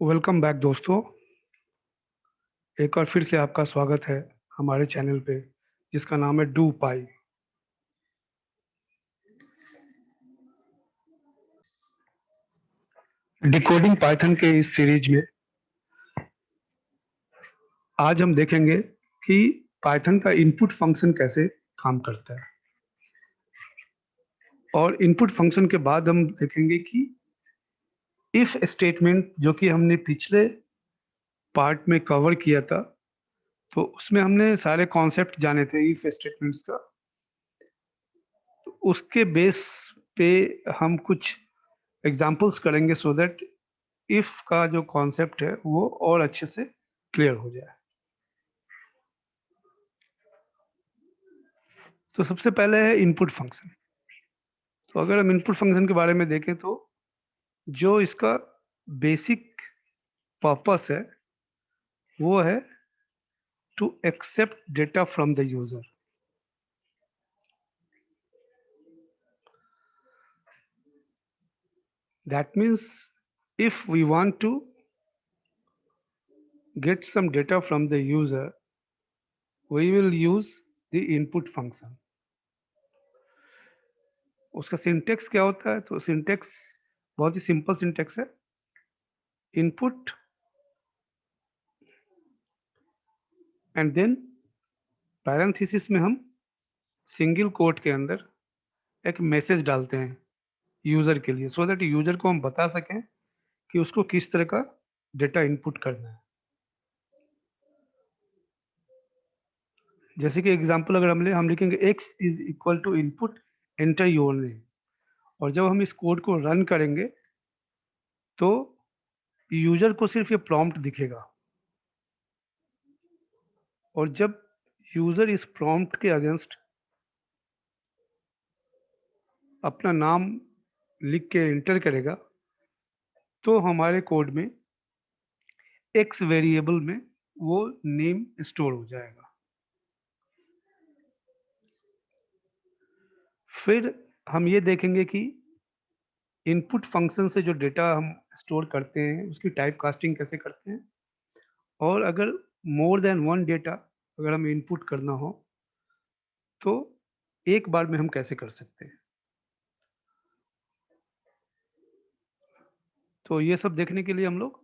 Welcome back दोस्तों। एक बार फिर से आपका स्वागत है हमारे चैनल पे, जिसका नाम है डू पाई। डिकोडिंग पाइथन के इस सीरीज में आज हम देखेंगे कि पाइथन का इनपुट फंक्शन कैसे काम करता है, और इनपुट फंक्शन के बाद हम देखेंगे कि इफ स्टेटमेंट, जो कि हमने पिछले पार्ट में कवर किया था, तो उसमें हमने सारे कॉन्सेप्ट जाने थे इफ स्टेटमेंट्स का। तो उसके बेस पे हम कुछ एग्जांपल्स करेंगे सो दैट इफ का जो कॉन्सेप्ट है वो और अच्छे से क्लियर हो जाए। तो सबसे पहले है इनपुट फंक्शन। तो अगर हम इनपुट फंक्शन के बारे में देखें तो जो इसका बेसिक पर्पस है वो है to accept data from the user. That means if we want to get some data from the user, we will use the input function. उसका सिंटेक्स क्या होता है? तो सिंटेक्स बहुत ही सिंपल सिंटेक्स है। इनपुट एंड देन पैरेंथेसिस में हम single quote के अंदर एक मैसेज डालते हैं यूजर के लिए, सो दैट यूजर को हम बता सकें कि उसको किस तरह का डेटा इनपुट करना है। जैसे कि एग्जांपल अगर हम लिखेंगे x is equal to input enter your name, और जब हम इस कोड को रन करेंगे तो यूजर को सिर्फ ये प्रॉम्प्ट दिखेगा, और जब यूजर इस प्रॉम्प्ट के अगेंस्ट अपना नाम लिख के एंटर करेगा तो हमारे कोड में x वेरिएबल में वो नेम स्टोर हो जाएगा। फिर हम ये देखेंगे कि इनपुट फंक्शन से जो डेटा हम स्टोर करते हैं उसकी टाइप कास्टिंग कैसे करते हैं, और अगर मोर देन वन डेटा अगर हमें इनपुट करना हो तो एक बार में हम कैसे कर सकते हैं। तो ये सब देखने के लिए हम लोग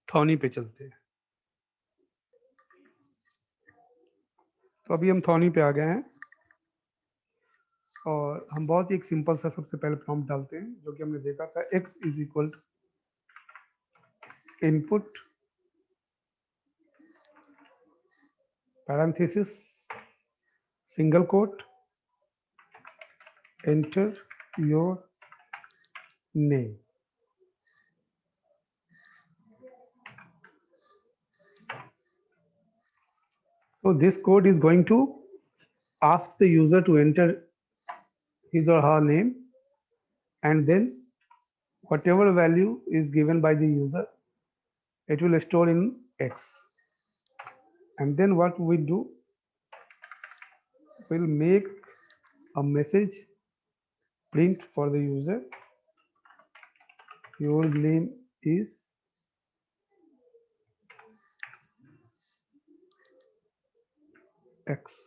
थॉनी पे चलते हैं। तो अभी हम थॉनी पे आ गए हैं, और हम बहुत ही एक सिंपल सा सबसे पहले प्रॉम्प्ट डालते हैं, जो कि हमने देखा था x is equal to input parenthesis single quote enter your name. So this code is going to ask the user to enter his or her name, and then whatever value is given by the user, it will store in X. And then what we do, we'll make a message print for the user. Your name is X.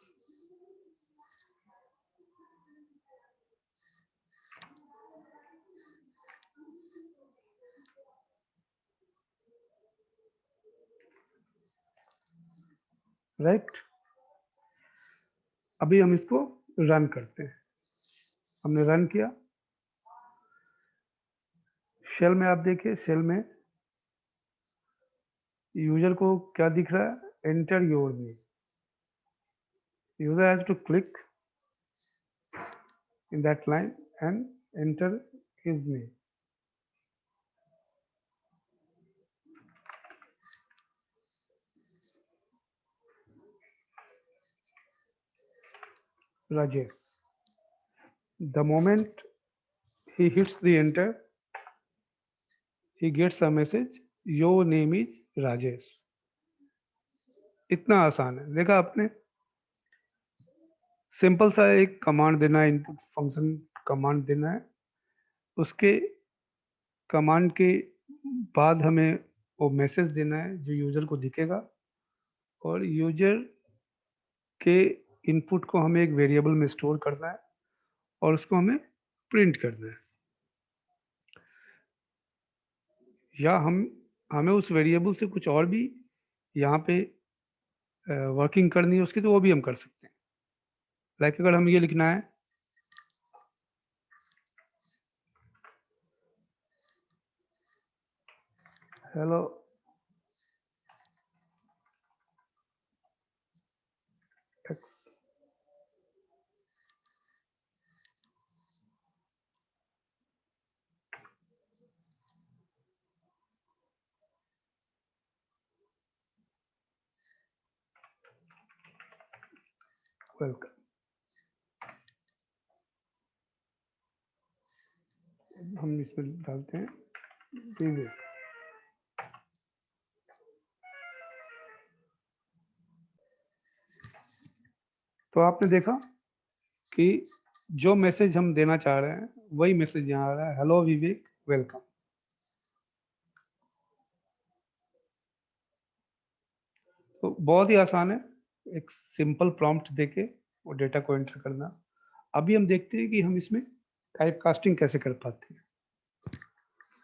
Right. अभी हम इसको run करते हैं। हमने run किया। Shell में आप देखिए, शेल में यूजर को क्या दिख रहा है? Enter your name. User has to click in that line and enter his name. Rajesh. The moment he hits the enter, he gets a message, your name is Rajesh. इतना आसान है, देखा आपने। सिंपल सा एक कमांड देना है, input function command देना है, उसके कमांड के बाद हमें वो मैसेज देना है जो यूजर को दिखेगा, और यूजर के इनपुट को हमें एक वेरिएबल में स्टोर करना है और उसको हमें प्रिंट करना है, या हमें उस वेरिएबल से कुछ और भी यहाँ पे वर्किंग करनी है उसकी, तो वो भी हम कर सकते हैं। लाइक अगर हम ये लिखना है हेलो एक्स, वेलकम, हम इसमें डालते हैं विवेक। तो आपने देखा कि जो मैसेज हम देना चाह रहे हैं वही मैसेज यहाँ आ रहा है, हेलो विवेक वेलकम। तो बहुत ही आसान है, एक सिंपल प्रॉम्प्ट देके वो डेटा को एंटर करना। अभी हम देखते हैं कि हम इसमें टाइप कास्टिंग कैसे कर पाते हैं।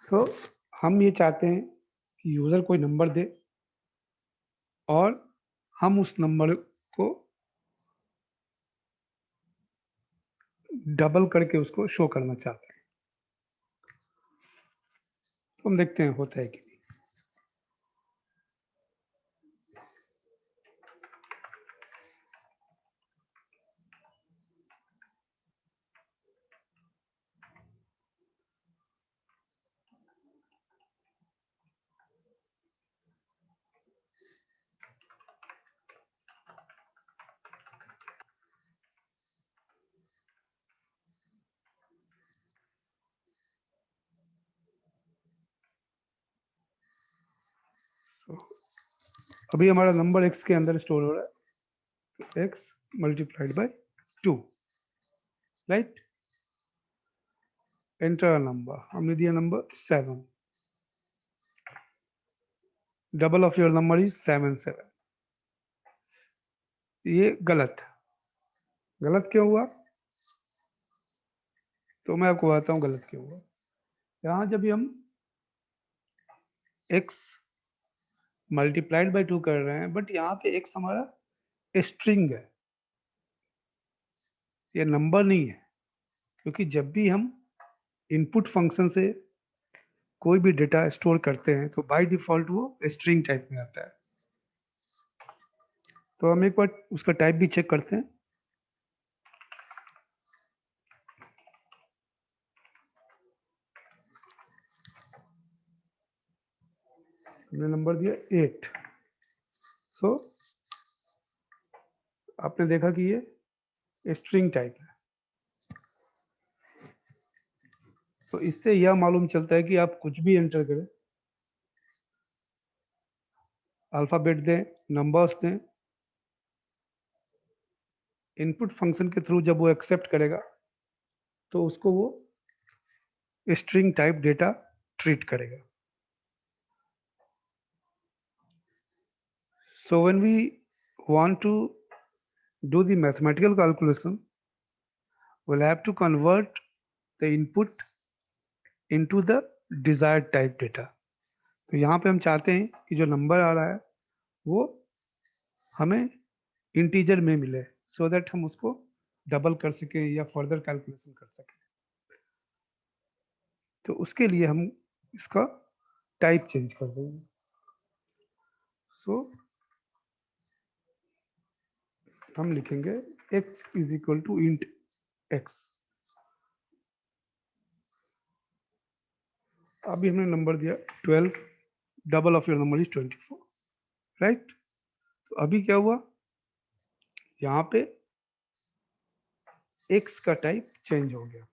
सो हम ये चाहते हैं कि यूजर कोई नंबर दे और हम उस नंबर को डबल करके उसको शो करना चाहते हैं। तो हम देखते हैं होता है कि नहीं। So, अभी हमारा नंबर एक्स के अंदर स्टोर हो रहा है, x multiplied by 2, right. Enter number, हमने दिया number 7, double of your number is 7 7। ये गलत, गलत क्यों हुआ? तो मैं आपको बताता हूँ गलत क्यों हुआ। यहाँ जब भी हम x मल्टीप्लाइड बाय 2 कर रहे हैं, बट यहाँ पे x हमारा स्ट्रिंग है, ये नंबर नहीं है। क्योंकि जब भी हम इनपुट फंक्शन से कोई भी डेटा स्टोर करते हैं तो बाय डिफॉल्ट वो स्ट्रिंग टाइप में आता है। तो हम एक बार उसका टाइप भी चेक करते हैं। हमने नंबर दिया 8। सो आपने देखा कि ये स्ट्रिंग टाइप है। तो इससे यह मालूम चलता है कि आप कुछ भी एंटर करें, अल्फाबेट दें, नंबर्स दें, इनपुट फंक्शन के थ्रू जब वो एक्सेप्ट करेगा तो उसको वो स्ट्रिंग टाइप डेटा ट्रीट करेगा। So when we want to do the mathematical calculation, we'll have to convert the input into the desired type data. तो यहाँ पे हम चाहते हैं कि जो नंबर आ रहा है वो हमें इंटीजर में मिले, सो दैट हम उसको डबल कर सकें या फर्दर कैलकुलेशन कर सकें। तो उसके लिए हम इसका टाइप चेंज कर देंगे। सो हम लिखेंगे x is equal to int x। अभी हमने नंबर दिया 12, double of your number is 24, right. तो अभी क्या हुआ, यहाँ पे x का टाइप चेंज हो गया।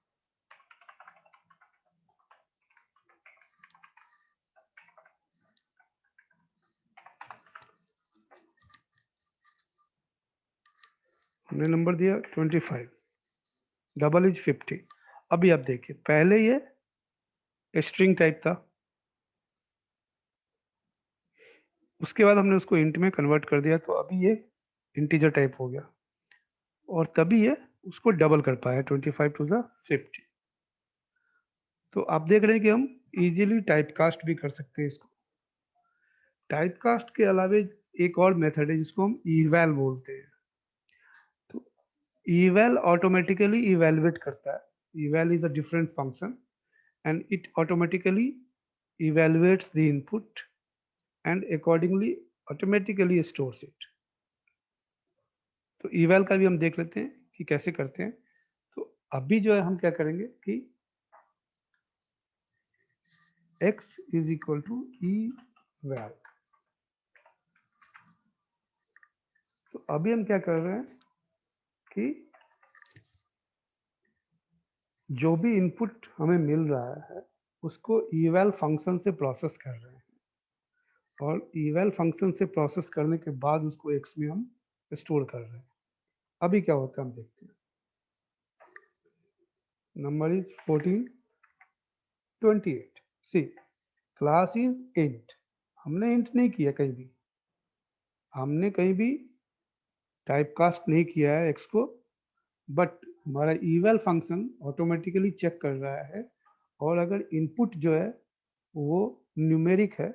हमने नंबर दिया 25, डबल इज 50। अभी आप देखिए, पहले ये स्ट्रिंग टाइप था, उसके बाद हमने उसको इंट में कन्वर्ट कर दिया, तो अभी ये इंटीजर टाइप हो गया, और तभी ये उसको डबल कर पाया 25 टू द 50। तो आप देख रहे हैं कि हम इजीली टाइप कास्ट भी कर सकते हैं इसको। टाइप कास्ट के अलावे एक और मेथड है जिसको हम इवैल बोलते हैं। तो इवैल ऑटोमेटिकली इवैल्यूएट करता है। Eval is a different function and it automatically evaluates the input and accordingly automatically stores it। तो eval का भी हम देख लेते हैं कि कैसे करते हैं। तो अभी जो है हम क्या करेंगे कि x is equal to eval। तो अभी हम क्या कर रहे हैं कि जो भी इनपुट हमें मिल रहा है उसको eval फंक्शन से प्रोसेस कर रहे हैं, और eval फंक्शन से प्रोसेस करने के बाद उसको x में हम स्टोर कर रहे हैं। अभी क्या होता है हम देखते हैं। Number is 14, 28। See class is int. हमने इंट नहीं किया कहीं भी, हमने कहीं भी टाइप कास्ट नहीं किया है एक्स को, बट हमारा इवल फंक्शन ऑटोमेटिकली चेक कर रहा है, और अगर इनपुट जो है वो न्यूमेरिक है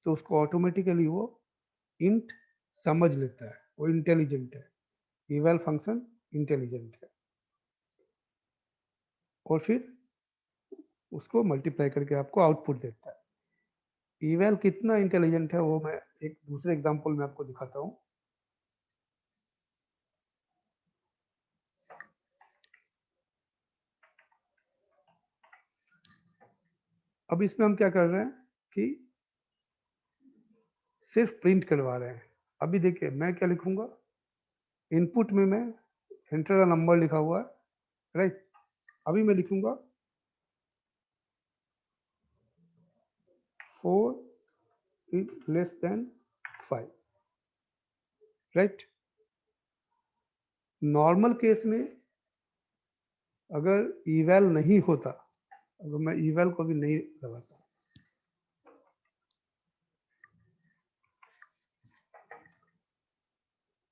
तो उसको ऑटोमेटिकली वो इंट समझ लेता है, वो इंटेलिजेंट है। इवल फंक्शन इंटेलिजेंट है, और फिर उसको मल्टीप्लाई करके आपको आउटपुट देता है। इवल कितना इंटेलिजेंट है वो मैं एक दूसरे एग्जांपल में आपको दिखाता हूँ। अब इसमें हम क्या कर रहे हैं कि सिर्फ प्रिंट करवा रहे हैं। अभी देखिए मैं क्या लिखूंगा, इनपुट में मैं एंटर अ नंबर लिखा हुआ है, राइट। अभी मैं लिखूंगा 4 is less than 5, right. Normal case में अगर इवैल नहीं होता, अगर मैं इवैल को भी नहीं लगाता,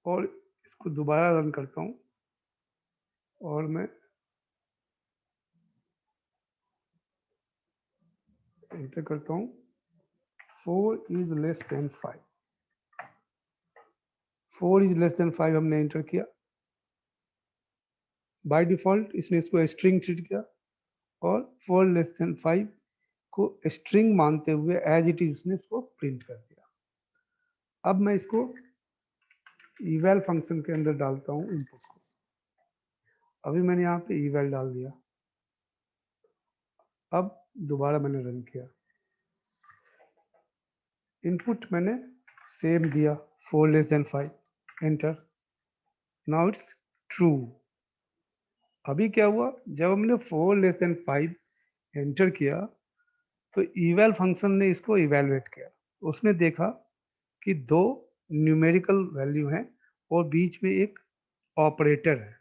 और इसको दोबारा रन करता हूं, और मैं एंटर करता हूं 4 is less than 5। 4 is less than 5 हमने एंटर किया। बाय डिफॉल्ट इसने इसको स्ट्रिंग ट्रीट किया, और 4 लेस देन 5 को स्ट्रिंग मानते हुए एज इट इज इसने इसको प्रिंट कर दिया। अब मैं इसको इवैल फंक्शन के अंदर डालता हूँ इनपुट को। अभी मैंने यहाँ पे इवैल डाल दिया। अब दोबारा मैंने रन किया, इनपुट मैंने सेम दिया 4 less than 5, enter. Now it's true. अभी क्या हुआ, जब हमने 4 लेस देन 5 एंटर किया तो इवैल फंक्शन ने इसको इवैल्यूएट किया। उसने देखा कि दो न्यूमेरिकल वैल्यू हैं और बीच में एक ऑपरेटर है,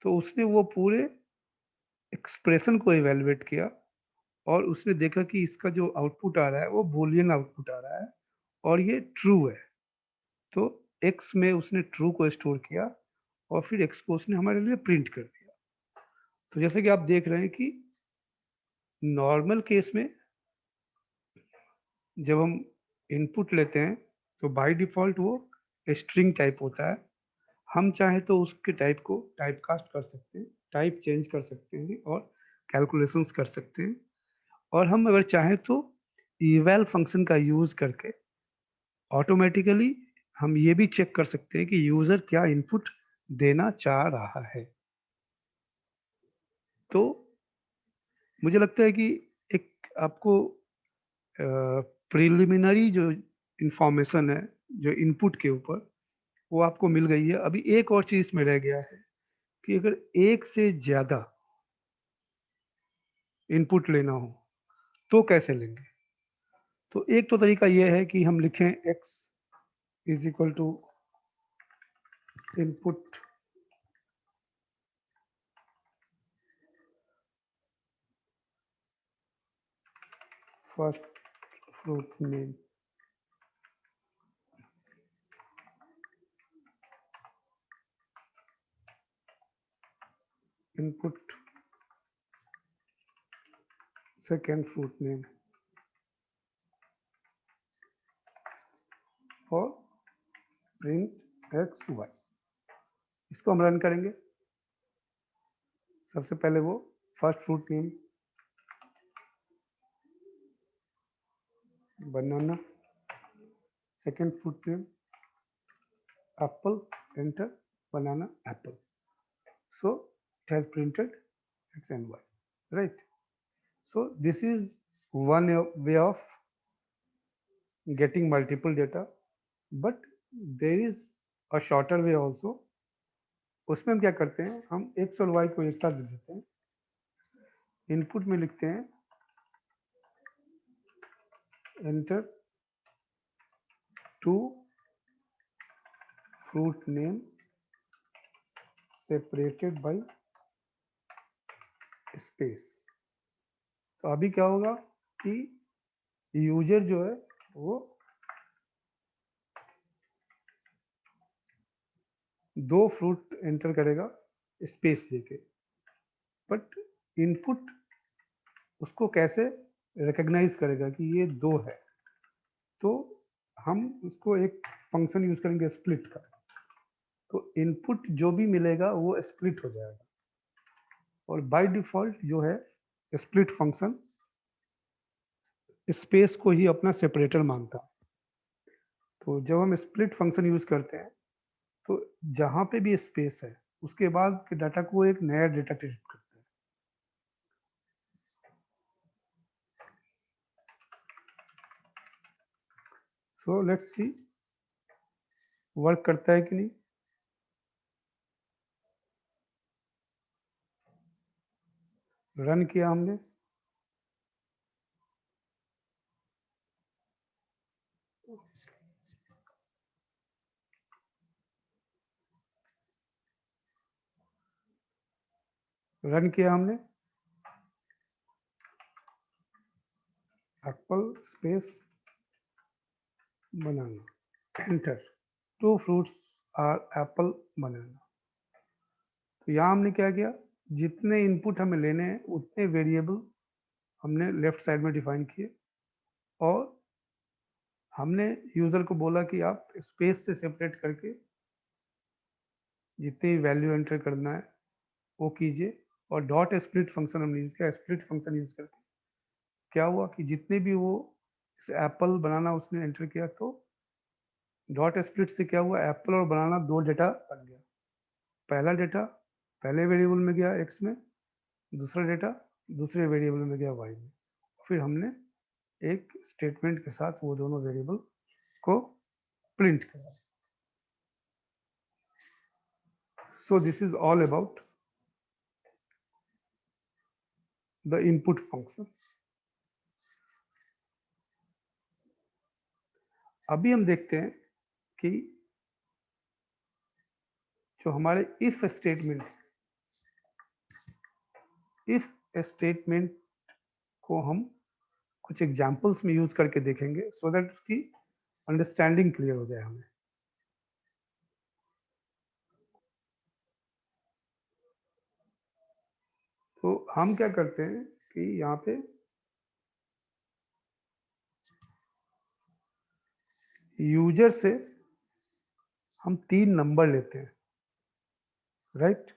तो उसने वो पूरे एक्सप्रेशन को इवैल्यूएट किया, और उसने देखा कि इसका जो आउटपुट आ रहा है वो बूलियन आउटपुट आ रहा है, और ये ट्रू है। तो x में उसने ट्रू को स्टोर किया, और फिर x को उसने हमारे लिए प्रिंट कर दिया। तो जैसे कि आप देख रहे हैं कि नॉर्मल केस में जब हम इनपुट लेते हैं तो बाय डिफॉल्ट वो स्ट्रिंग टाइप होता है। हम चाहे तो उसके टाइप को टाइप कास्ट कर सकते हैं, टाइप चेंज कर सकते हैं, और कैलकुलेशंस कर सकते हैं। और हम अगर चाहें तो इवैल फंक्शन का यूज करके ऑटोमेटिकली हम ये भी चेक कर सकते हैं कि यूजर क्या इनपुट देना चाह रहा है। तो मुझे लगता है कि एक आपको प्रिलिमिनरी जो इंफॉर्मेशन है जो इनपुट के ऊपर, वो आपको मिल गई है। अभी एक और चीज में रह गया है कि अगर एक से ज्यादा इनपुट लेना हो तो कैसे लेंगे। तो एक तो तरीका यह है कि हम लिखें x is equal to input first fruit name, input second fruit name for print x y। इसको हम रन करेंगे। सबसे पहले वो first fruit name banana, second fruit name apple, enter banana apple, so it has printed x and y, right? So this is one way of getting multiple data, but there is a shorter way also। उसमें हम क्या करते हैं, हम x और y को एक साथ दे देते हैं। इनपुट में लिखते हैं enter two fruit name separated by space। तो अभी क्या होगा कि यूजर जो है वो दो फ्रूट एंटर करेगा स्पेस देके, बट इनपुट उसको कैसे रिकॉग्नाइज करेगा कि ये दो है, तो हम उसको एक फंक्शन यूज करेंगे स्प्लिट का। तो इनपुट जो भी मिलेगा वो स्प्लिट हो जाएगा, और बाय डिफॉल्ट जो है स्प्लिट फंक्शन स्पेस को ही अपना सेपरेटर मानता है। तो जब हम स्प्लिट फंक्शन यूज करते हैं तो जहां पे भी स्पेस है उसके बाद के डाटा को एक नया डेटा ट्रीट करते हैं। सो लेट्स सी वर्क करता है कि नहीं। रन किया हमने, रन किया हमने, apple space banana, enter, two fruits are apple banana. तो यहाँ हमने क्या किया, जितने इनपुट हमें लेने हैं उतने वेरिएबल हमने लेफ्ट साइड में डिफाइन किए, और हमने यूजर को बोला कि आप स्पेस से सेपरेट करके जितनी वैल्यू एंटर करना है वो कीजिए। और डॉट स्प्लिट फंक्शन हमने यूज किया। स्प्लिट फंक्शन यूज करके क्या हुआ कि जितने भी वो एप्पल बनाना उसने एंटर किया, तो डॉट स्प्लिट से क्या हुआ, एप्पल और बनाना दो डेटा बन गया। पहला डेटा पहले वेरिएबल में गया एक्स में, दूसरा डेटा दूसरे वेरिएबल में गया वाई में। फिर हमने एक स्टेटमेंट के साथ वो दोनों वेरिएबल को प्रिंट करा। So this is all about the input function. अभी हम देखते हैं कि जो हमारे इफ स्टेटमेंट को हम कुछ एग्जांपल्स में यूज करके देखेंगे, सो दैट उसकी अंडरस्टैंडिंग क्लियर हो जाए हमें। तो हम क्या करते हैं कि यहाँ पे यूजर से हम 3 नंबर लेते हैं, राइट?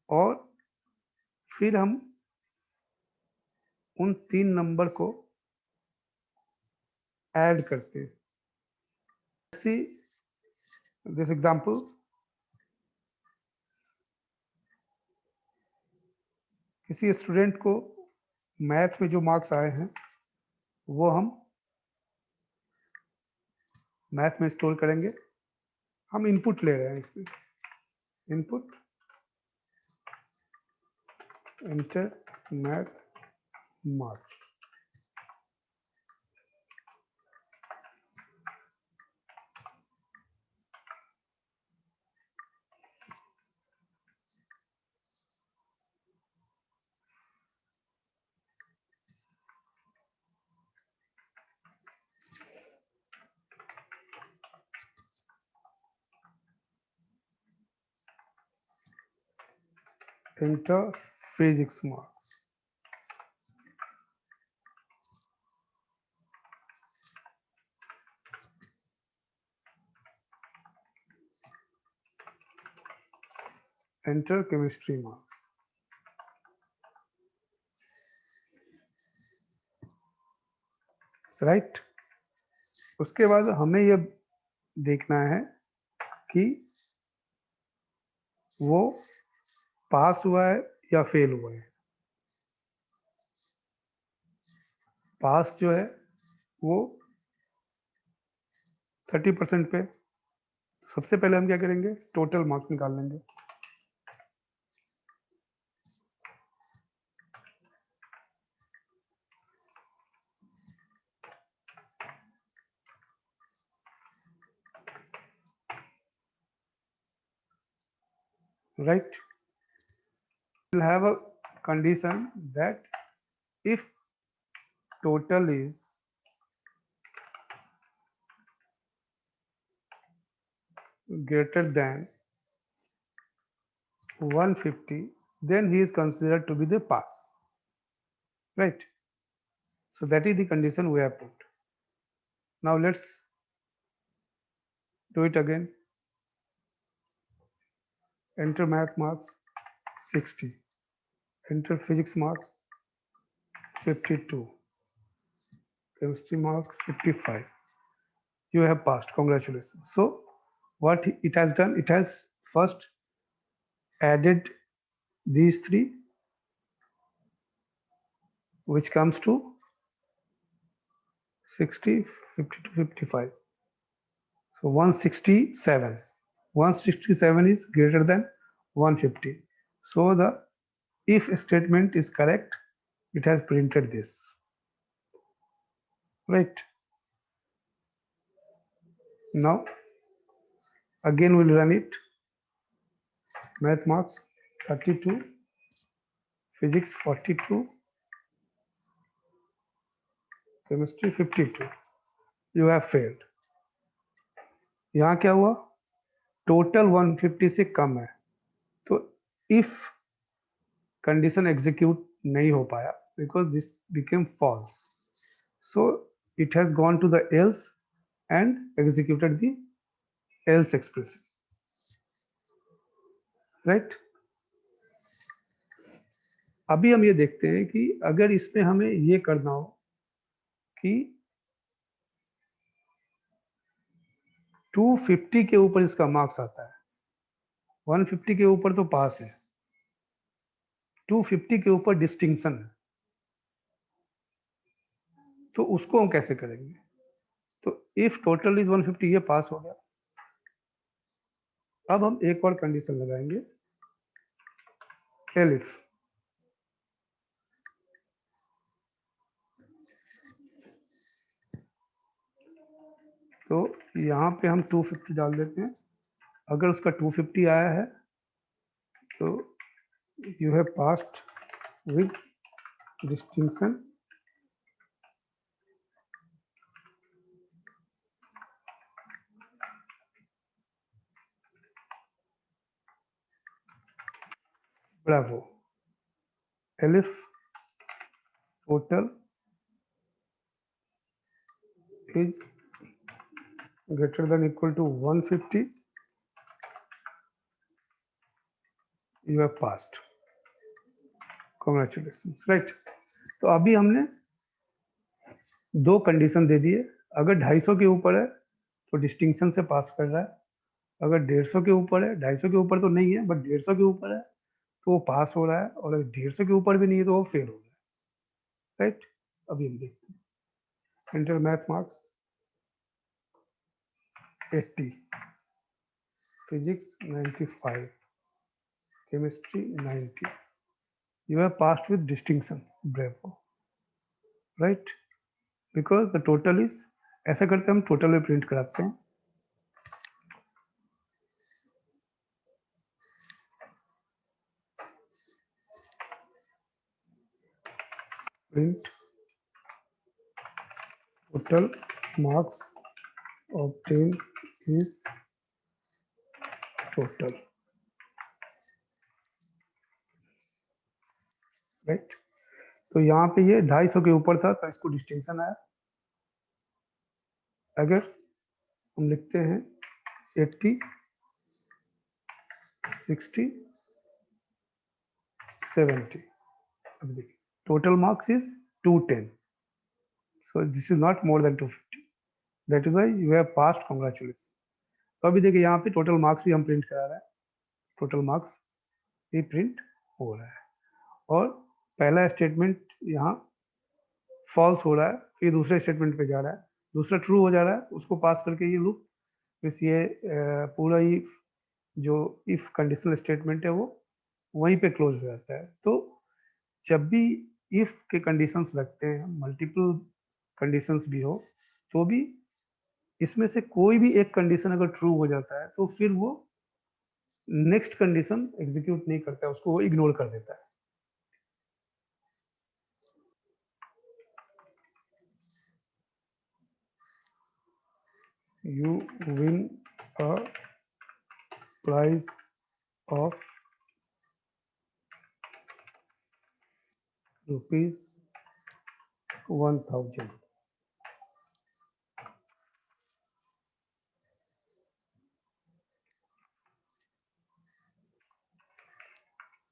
और फिर हम उन 3 नंबर को ऐड करते हैं। सी दिस एग्जांपल, किसी स्टूडेंट को मैथ में जो मार्क्स आए हैं वो हम मैथ में स्टोर करेंगे। हम इनपुट ले रहे हैं इसमें, input enter math marks. enter physics marks. Enter chemistry marks. Right उसके बाद हमें ये देखना है कि वो पास हुआ है या फेल हुआ है। पास जो है वो 30% पे, सबसे पहले हम क्या करेंगे, टोटल मार्क्स निकाल लेंगे। Right we'll have a condition that if total is greater than 150, then he is considered to be the pass. Right, so that is the condition we have put. Now let's do it again. Enter math marks 60, enter physics marks 52, chemistry marks 55. You have passed, congratulations. So what it has done, it has first added these three, which comes to 60, 52, 55. So 167. 167 is greater than 150. So the if statement is correct, it has printed this. Right. Now again we'll run it. Math marks 32, physics 42, chemistry 52. You have failed. यहाँ क्या हुआ, total 150 से कम है, तो if condition execute नहीं हो पाया because this became false, so it has gone to the else and executed the else expression. Right. अभी हम ये देखते हैं कि अगर इसमें हमें ये करना हो कि 250 के ऊपर इसका मार्क्स आता है, 150 के ऊपर तो पास है, 250 के ऊपर डिस्टिंक्शन है, तो उसको हम कैसे करेंगे। तो इफ टोटल इज 150, ये पास हो गया। अब हम एक और कंडीशन लगाएंगे, एलिफ। तो यहाँ पे हम 250 डाल देते हैं। अगर उसका 250 आया है तो you have passed with distinction. Bravo. Elif total is greater than equal to 150, you have passed, congratulations. Right. तो अभी हमने दो कंडीशन दे दिए। अगर 250 के ऊपर है तो डिस्टिंक्शन से पास कर रहा है, अगर 150 के ऊपर है, 250 के ऊपर तो नहीं है बट 150 के ऊपर है तो वो पास हो रहा है, और अगर 150 के ऊपर भी नहीं है तो वो फेल हो रहा है। राइट, अभी हम देखते हैं। Enter math marks 80, physics 95, chemistry 90. You have passed with distinction. Bravo. Right? Because the total is, ऐसा करते हम टोटल में प्रिंट कराते हैं। Print total marks obtained is total. Right. तो यहाँ पे ये 250 के ऊपर था तो इसको डिस्टिंक्शन आया। अगर हम लिखते हैं 80, 60, 70, अब देखिए total marks is 210, so this is not more than 250, that is why you have passed, congratulations। तो अभी देखिए यहाँ पे टोटल मार्क्स भी हम प्रिंट करा रहे हैं, टोटल मार्क्स भी प्रिंट हो रहा है, और पहला स्टेटमेंट यहाँ फॉल्स हो रहा है, फिर दूसरे स्टेटमेंट पे जा रहा है, दूसरा ट्रू हो जा रहा है, उसको पास करके ये लूप फिर ये पूरा ही जो इफ कंडीशनल स्टेटमेंट है वो वहीं पे क्लोज हो जाता है। तो जब भी इफ के कंडीशंस लगते हैं, मल्टीपल कंडीशंस भी हो, तो भी इसमें से कोई भी एक कंडीशन अगर ट्रू हो जाता है तो फिर वो नेक्स्ट कंडीशन एग्जीक्यूट नहीं करता है, उसको वो इग्नोर कर देता है। You win a prize of ₹1000,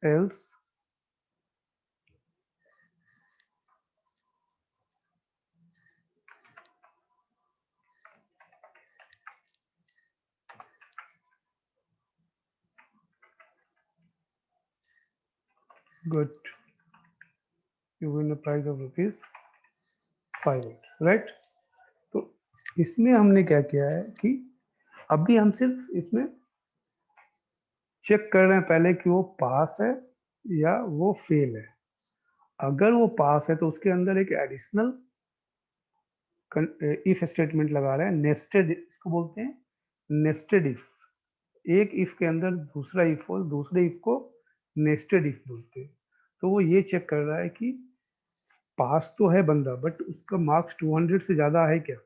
else good, you win a prize of ₹500, right. तो इसमें हमने क्या किया है कि अभी हम सिर्फ इसमें चेक कर रहे हैं पहले कि वो पास है या वो फेल है। अगर वो पास है तो उसके अंदर एक एडिशनल इफ स्टेटमेंट लगा रहे हैं, नेस्टेड, इसको बोलते हैं नेस्टेड इफ। एक इफ के अंदर दूसरा इफ और दूसरे इफ को नेस्टेड इफ बोलते हैं। तो वो ये चेक कर रहा है कि पास तो है बंदा, बट उसका मार्क्स 200 से ज़्यादा है क्या।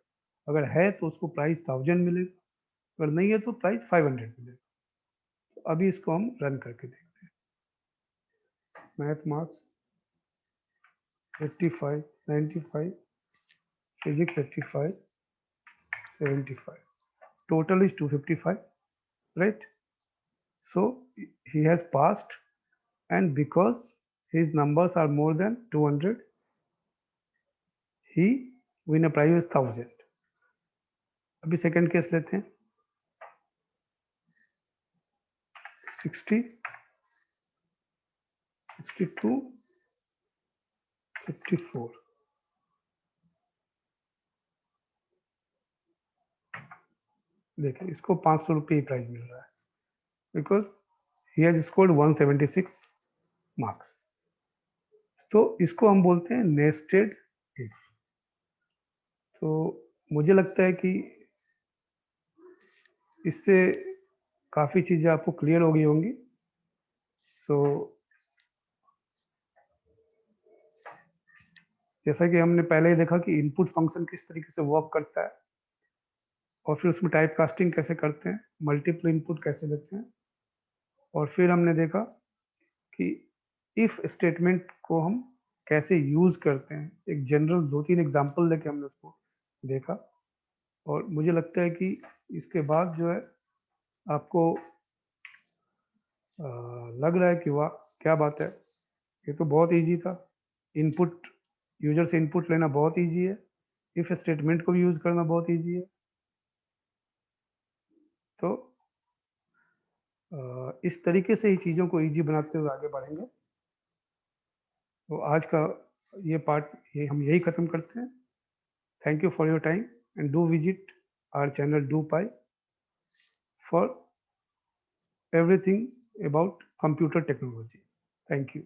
अगर है तो उसको प्राइस 1000 मिलेगा, अगर नहीं है तो प्राइस 500 मिलेगा। तो अभी इसको हम रन करके देखते हैं। Math marks 85, 95, physics 85, 75, total is 255, right? So he has passed, and because his numbers are more than 200, he win a prize 1000। अभी सेकंड केस लेते हैं, 60, 62, 54। देखिए इसको 500 रुपये प्राइज मिल रहा है, because he has scored 176 marks. तो इसको हम बोलते हैं नेस्टेड इफ। तो मुझे लगता है कि इससे काफ़ी चीज़ें आपको क्लियर हो गई होंगी। सो जैसा कि हमने पहले ही देखा कि इनपुट फंक्शन किस तरीके से वर्क करता है, और फिर उसमें टाइप कास्टिंग कैसे करते हैं, मल्टीपल इनपुट कैसे लेते हैं, और फिर हमने देखा कि इफ स्टेटमेंट को हम कैसे यूज करते हैं। एक जनरल 2-3 एग्जांपल लेके हमने उसको देखा, और मुझे लगता है कि इसके बाद जो है आपको लग रहा है कि वाह क्या बात है, ये तो बहुत इजी था। इनपुट, यूजर से इनपुट लेना बहुत इजी है, इफ स्टेटमेंट को भी यूज करना बहुत इजी है। तो इस तरीके से ही चीज़ों को इजी बनाते हुए आगे बढ़ेंगे। तो आज का ये पार्ट ये हम यही ख़त्म करते हैं। Thank you for your time, and do visit our channel DoPy for everything about computer technology. Thank you.